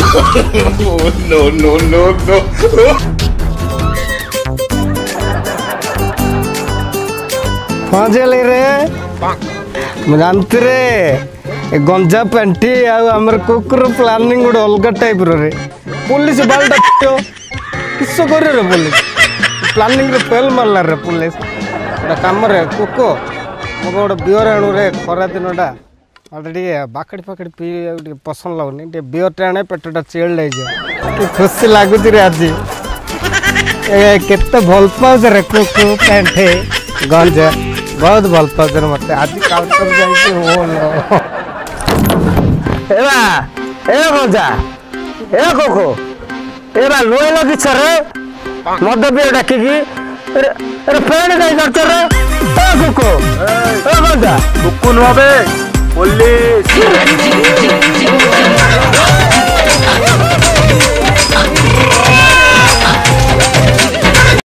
No, no, no, no. पहुँचल रे जानते रे गंजा पेंटी आमर कुकुर प्लानिंग गोटे अलग टाइप रे पुलिस बालटा किस कर रे पुलिस प्लानिंग रे फेल मारला रे पुलिस काम रे कुको मो गोटे बियर आणु रे खरा दिनटा मत बाकड़ी फाकड़ी पी पसंद लगुनि बियर आने पेटा चिड़ लगे खुशी लगुच रे आज केते भल पाउछ रे कुकु पेंटे गंजा बहुत भल पाउछ रे मते आज काउंटर जाई हो एबा ए गंजा ए कुकु एबा लोय लगी छरे मद बियर डाकी की अरे पेड़ नहीं करछ रे ए कुकु ए गंजा कुकु नबे पुलिस